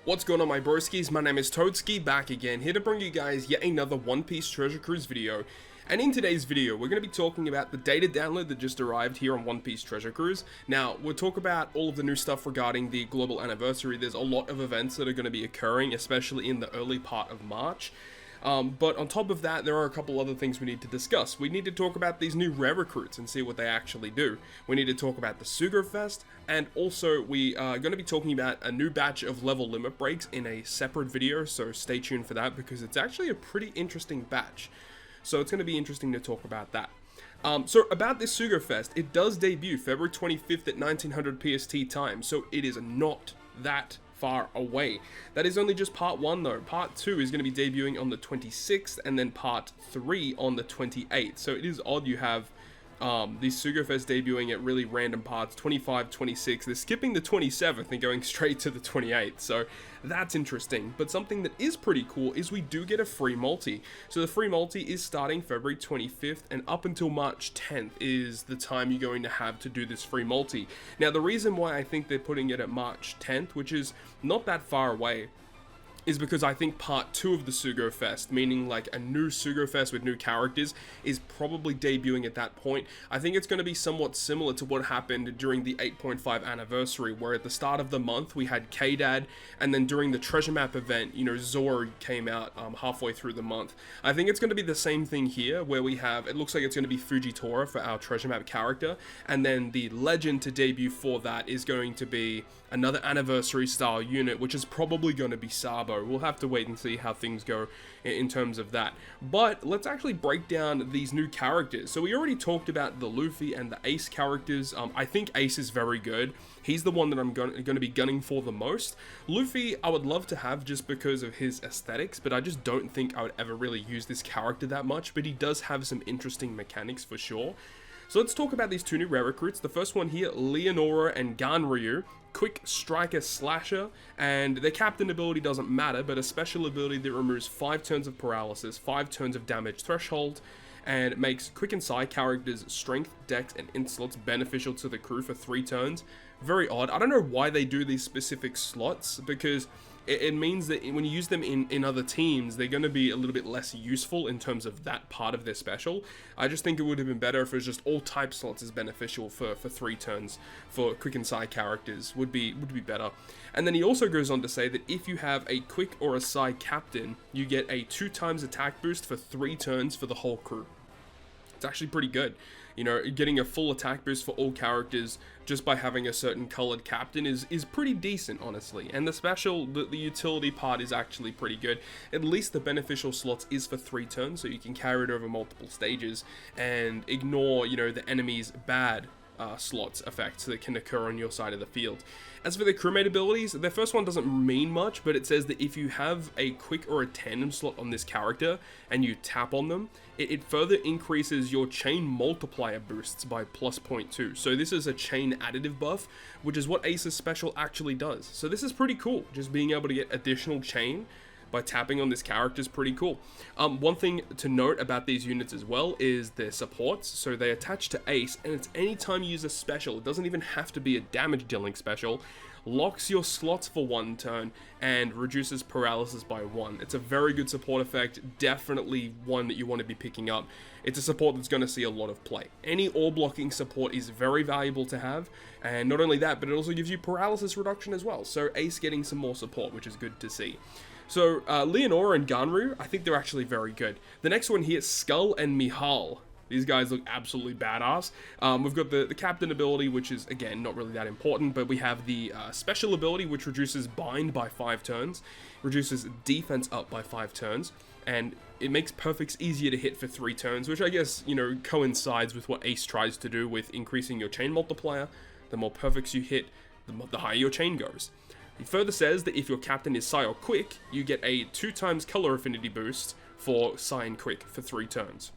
What's going on, my broskiis? My name is Toadskii, back again, here to bring you guys yet another One Piece Treasure Cruise video. And in today's video, we're going to be talking about the data download that just arrived here on One Piece Treasure Cruise. Now, we'll talk about all of the new stuff regarding the global anniversary. There's a lot of events that are going to be occurring, especially in the early part of March. But on top of that, there are a couple other things we need to discuss. We need to talk about these new rare recruits and see what they actually do. We need to talk about the Sugo-Fest, and also we are going to be talking about a new batch of level limit breaks in a separate video, so stay tuned for that because it's actually a pretty interesting batch. So it's going to be interesting to talk about that. So about this Sugo-Fest, it does debut February 25th at 1900 PST time, so it is not that far away. That is only just part 1 though. Part 2 is going to be debuting on the 26th, and then part 3 on the 28th. So it is odd you have these Sugo-Fest debuting at really random parts, 25, 26. They're skipping the 27th and going straight to the 28th. So that's interesting. But something that is pretty cool is we do get a free multi. So the free multi is starting February 25th, and up until March 10th is the time you're going to have to do this free multi. Now, the reason why I think they're putting it at March 10th, which is not that far away, is because I think part 2 of the Sugo-Fest, meaning like a new Sugo-Fest with new characters, is probably debuting at that point. I think it's going to be somewhat similar to what happened during the 8.5 anniversary, where at the start of the month we had K-Dad, and then during the treasure map event, you know, Zoro came out halfway through the month. I think it's going to be the same thing here, where we have, it looks like it's going to be Fujitora for our treasure map character, and then the legend to debut for that is going to be another anniversary style unit, which is probably going to be Sabo. We'll have to wait and see how things go in terms of that. But let's actually break down these new characters. So we already talked about the Luffy and the Ace characters. I think Ace is very good. He's the one that I'm going to be gunning for the most. Luffy, I would love to have just because of his aesthetics, but I just don't think I would ever really use this character that much. But he does have some interesting mechanics for sure. So let's talk about these two new rare recruits. The first one here, Leonora and Ganryu. Quick striker slasher, and their captain ability doesn't matter, but a special ability that removes 5 turns of paralysis, 5 turns of damage threshold, and makes quick and side characters strength, dex, and int slots beneficial to the crew for 3 turns. Very odd. I don't know why they do these specific slots, because it means that when you use them in other teams, they're going to be a little bit less useful in terms of that part of their special. I just think it would have been better if it was just all type slots is beneficial for 3 turns for quick and side characters would be better. And then he also goes on to say that if you have a quick or a side captain, you get a 2 times attack boost for 3 turns for the whole crew. It's actually pretty good. You know, getting a full attack boost for all characters just by having a certain colored captain is pretty decent, honestly. And the special, the utility part is actually pretty good. At least the beneficial slots is for 3 turns, so you can carry it over multiple stages and ignore, you know, the enemy's bad slots effects that can occur on your side of the field. As for the crewmate abilities, their first one doesn't mean much, but it says that if you have a quick or a tandem slot on this character and you tap on them, it further increases your chain multiplier boosts by plus 0.2. So this is a chain additive buff, which is what Ace's special actually does. So this is pretty cool, just being able to get additional chain by tapping on this character is pretty cool. One thing to note about these units as well is their supports. So they attach to Ace, and it's anytime you use a special, it doesn't even have to be a damage dealing special, locks your slots for 1 turn and reduces paralysis by 1. It's a very good support effect, definitely one that you want to be picking up. It's a support that's going to see a lot of play. Any all blocking support is very valuable to have, and not only that, but it also gives you paralysis reduction as well. So Ace getting some more support, which is good to see. So, Leonora and Ganryu, I think they're actually very good. The next one here, Skull and Mihal. These guys look absolutely badass. We've got the captain ability, which is, again, not really that important, but we have the special ability, which reduces bind by 5 turns, reduces defense up by 5 turns, and it makes perfects easier to hit for 3 turns, which I guess, you know, coincides with what Ace tries to do with increasing your chain multiplier. The more perfects you hit, the higher your chain goes. He further says that if your captain is Psy or Quick, you get a 2 times color affinity boost for Psy and Quick for 3 turns.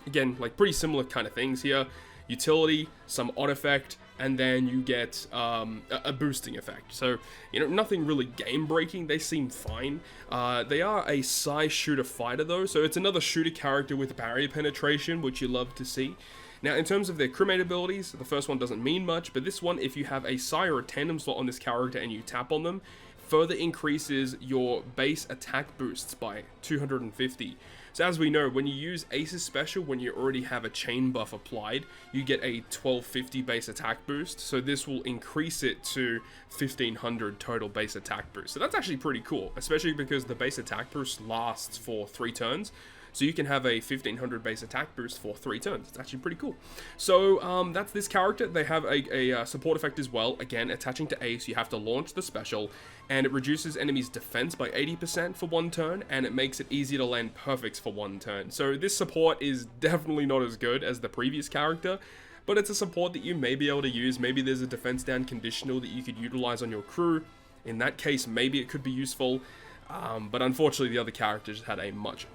Again, like pretty similar kind of things here. Utility, some odd effect, and then you get a boosting effect. So, you know, nothing really game breaking. They seem fine. They are a Psy shooter fighter though, so it's another shooter character with barrier penetration, which you love to see. Now, in terms of their crewmate abilities, the first one doesn't mean much, but this one, if you have a Sire or a Tandem slot on this character and you tap on them, further increases your base attack boosts by 250. So as we know, when you use Ace's special, when you already have a chain buff applied, you get a 1250 base attack boost. So this will increase it to 1500 total base attack boost. So that's actually pretty cool, especially because the base attack boost lasts for 3 turns. So you can have a 1500 base attack boost for 3 turns. It's actually pretty cool. So that's this character. They have a support effect as well. Again, attaching to Ace, you have to launch the special, and it reduces enemies' defense by 80% for 1 turn, and it makes it easier to land perfects for 1 turn. So this support is definitely not as good as the previous character, but it's a support that you may be able to use. Maybe there's a defense down conditional that you could utilize on your crew. In that case, maybe it could be useful. But unfortunately, the other characters had a much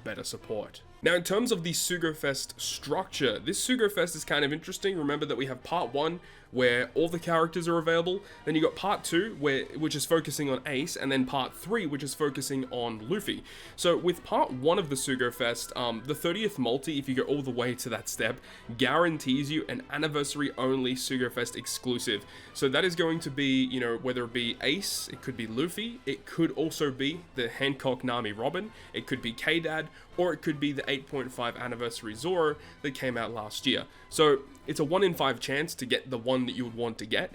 better support. Now, in terms of the Sugo-Fest structure, this Sugo-Fest is kind of interesting. Remember that we have part 1, where all the characters are available. Then you got part 2, which is focusing on Ace, and then part 3, which is focusing on Luffy. So with part 1 of the Sugo-Fest, the 30th multi, if you go all the way to that step, guarantees you an anniversary-only Sugo-Fest exclusive. So that is going to be, you know, whether it be Ace, it could be Luffy, it could also be the Hancock Nami Robin, it could be K-Dad, or it could be the 8.5 anniversary Zoro that came out last year. So it's a 1 in 5 chance to get the one that you would want to get,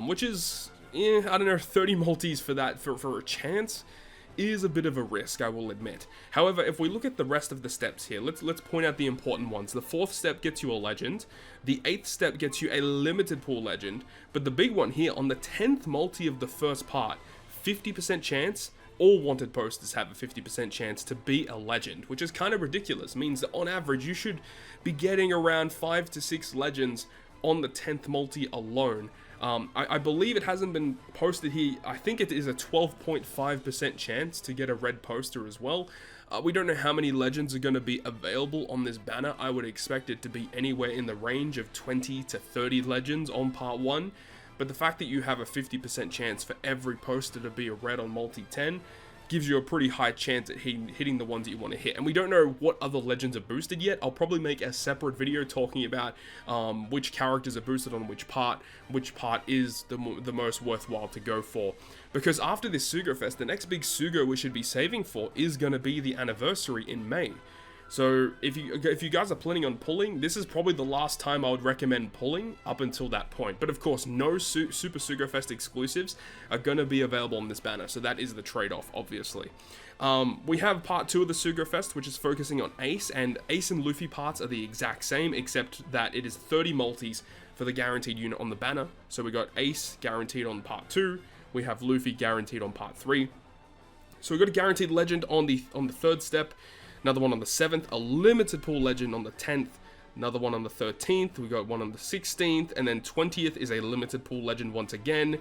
which is, I don't know, 30 multis for that, for a chance is a bit of a risk, I will admit. However, if we look at the rest of the steps here, let's point out the important ones. The 4th step gets you a legend, the 8th step gets you a limited pool legend, but the big one here, on the 10th multi of the first part, 50% chance, all wanted posters have a 50% chance to be a legend, which is kind of ridiculous. It means that on average, you should be getting around 5 to 6 legends on the 10th multi alone. I believe it hasn't been posted here. I think it is a 12.5% chance to get a red poster as well. We don't know how many legends are going to be available on this banner. I would expect it to be anywhere in the range of 20 to 30 legends on part 1. But the fact that you have a 50% chance for every poster to be a red on multi-10 gives you a pretty high chance at hitting the ones that you want to hit. And we don't know what other legends are boosted yet. I'll probably make a separate video talking about which characters are boosted on which part is the most worthwhile to go for. Because after this Sugo-Fest, the next big Sugo we should be saving for is going to be the anniversary in May. So if you guys are planning on pulling, this is probably the last time I would recommend pulling up until that point. But of course, no Super Sugo-Fest exclusives are going to be available on this banner, so that is the trade-off, obviously. We have part 2 of the Sugo-Fest, which is focusing on Ace, and Ace and Luffy parts are the exact same, except that it is 30 multis for the guaranteed unit on the banner. So we got Ace guaranteed on part 2, we have Luffy guaranteed on part 3. So we got a guaranteed legend on the 3rd step, another one on the 7th, a limited pool legend on the 10th, another one on the 13th, we got one on the 16th, and then 20th is a limited pool legend once again.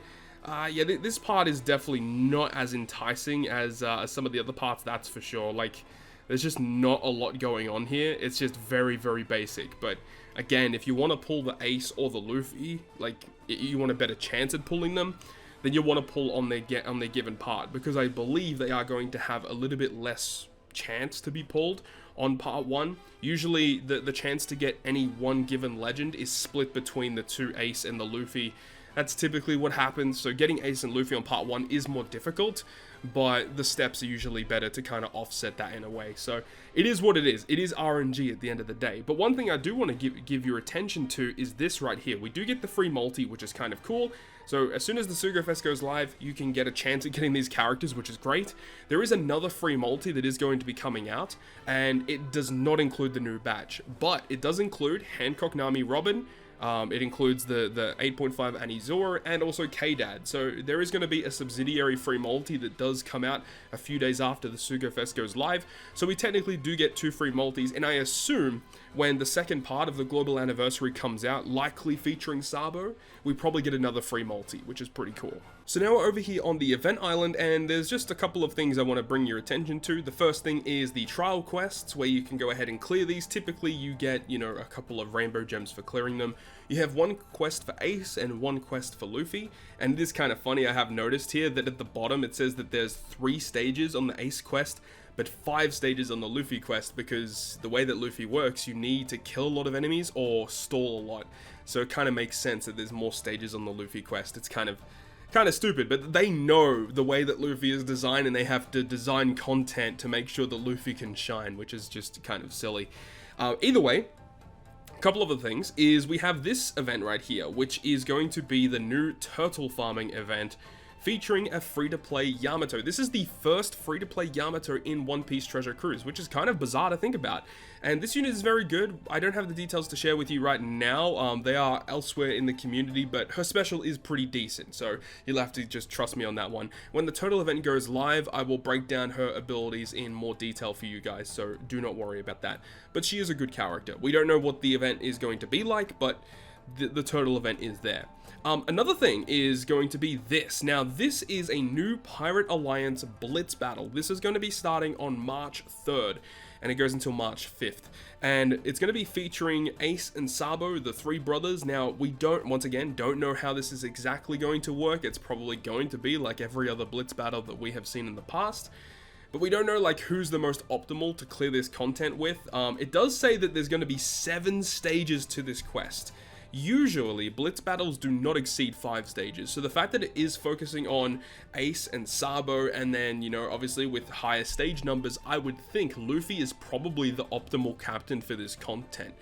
Yeah, this part is definitely not as enticing as some of the other parts, that's for sure. Like, there's just not a lot going on here. It's just very, very basic. But again, if you want to pull the Ace or the Luffy, like, you want a better chance at pulling them, then you want to pull on their given part, because I believe they are going to have a little bit less chance to be pulled on part 1. Usually the chance to get any one given legend is split between the 2 Ace and the Luffy. That's typically what happens. So getting Ace and Luffy on part 1 is more difficult, but the steps are usually better to kind of offset that in a way. So it is what it is. It is RNG at the end of the day. But one thing I do want to give your attention to is this right here. We do get the free multi, which is kind of cool. So as soon as the Sugo-Fest goes live, you can get a chance at getting these characters, which is great. There is another free multi that is going to be coming out, and it does not include the new badge, but it does include Hancock Nami Robin. It includes the 8.5 Annie Zoro and also K-Dad. So there is going to be a subsidiary free multi that does come out a few days after the Sugo-Fest goes live. So we technically do get 2 free multis, and I assume when the second part of the global anniversary comes out, likely featuring Sabo, we probably get another free multi, which is pretty cool. So now we're over here on the event island, and there's just a couple of things I want to bring your attention to. The first thing is the trial quests, where you can go ahead and clear these. Typically you get, you know, a couple of rainbow gems for clearing them. You have 1 quest for Ace and 1 quest for Luffy, and it is kind of funny, I have noticed here that at the bottom it says that there's 3 stages on the Ace quest, but 5 stages on the Luffy quest, because the way that Luffy works, you need to kill a lot of enemies or stall a lot. So it kind of makes sense that there's more stages on the Luffy quest. It's kind of stupid, but they know the way that Luffy is designed, and they have to design content to make sure that Luffy can shine, which is just kind of silly. Either way, a couple of other things is we have this event right here, which is going to be the new turtle farming event, featuring a free-to-play Yamato. This is the first free-to-play Yamato in One Piece Treasure Cruise, which is kind of bizarre to think about. And this unit is very good. I don't have the details to share with you right now. They are elsewhere in the community, but her special is pretty decent, so you'll have to just trust me on that one. When the turtle event goes live, I will break down her abilities in more detail for you guys, so do not worry about that. But she is a good character. We don't know what the event is going to be like, but the turtle event is there. Another thing is going to be this. Now, this is a new Pirate Alliance Blitz battle. This is going to be starting on March 3rd, and it goes until March 5th. And it's going to be featuring Ace and Sabo, the 3 brothers. Now, we don't know how this is exactly going to work. It's probably going to be like every other Blitz battle that we have seen in the past. But we don't know like who's the most optimal to clear this content with. It does say that there's going to be 7 stages to this quest. Usually, Blitz battles do not exceed 5 stages, so the fact that it is focusing on Ace and Sabo, and then, you know, obviously with higher stage numbers, I would think Luffy is probably the optimal captain for this content.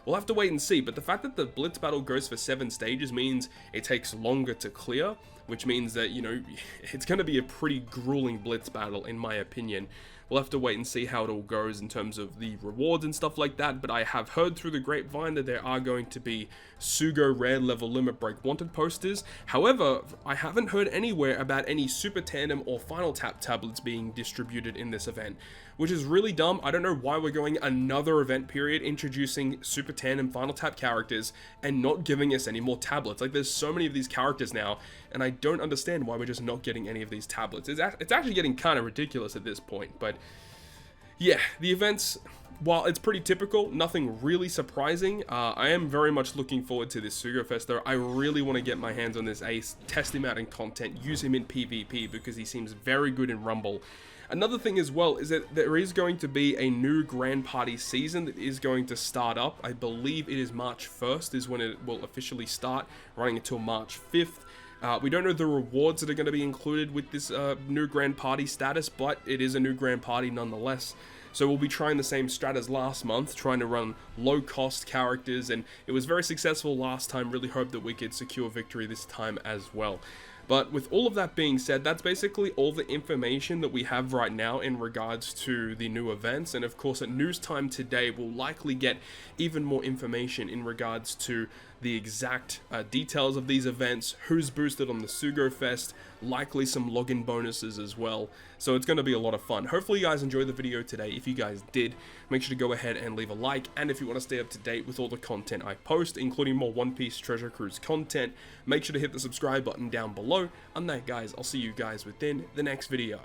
We'll have to wait and see, but the fact that the Blitz battle goes for 7 stages means it takes longer to clear, which means that, you know, it's going to be a pretty grueling Blitz battle, in my opinion. We'll have to wait and see how it all goes in terms of the rewards and stuff like that, but I have heard through the grapevine that there are going to be Sugo rare level limit break wanted posters. However, I haven't heard anywhere about any Super Tandem or Final Tap tablets being distributed in this event, which is really dumb. I don't know why we're going another event period introducing Super Tandem Final Tap characters and not giving us any more tablets. Like, there's so many of these characters now, and I don't understand why we're just not getting any of these tablets. It's actually getting kind of ridiculous at this point, but yeah, the events, while it's pretty typical, nothing really surprising. I am very much looking forward to this Sugo-Fest though. I really want to get my hands on this Ace, test him out in content, use him in PvP, because he seems very good in Rumble. Another thing as well is that there is going to be a new Grand Party season that is going to start up. I believe it is March 1st is when it will officially start, running until March 5th. We don't know the rewards that are going to be included with this new Grand Party status, but it is a new Grand Party nonetheless. So we'll be trying the same strat as last month, trying to run low-cost characters, and it was very successful last time. Really hope that we could secure victory this time as well. But with all of that being said, that's basically all the information that we have right now in regards to the new events. And of course, at news time today, we'll likely get even more information in regards to the exact details of these events, who's boosted on the Sugo-Fest, likely some login bonuses as well. So it's going to be a lot of fun. Hopefully you guys enjoyed the video today. If you guys did, make sure to go ahead and leave a like. And if you want to stay up to date with all the content I post, including more One Piece Treasure Cruise content, make sure to hit the subscribe button down below. On that, guys, I'll see you guys within the next video.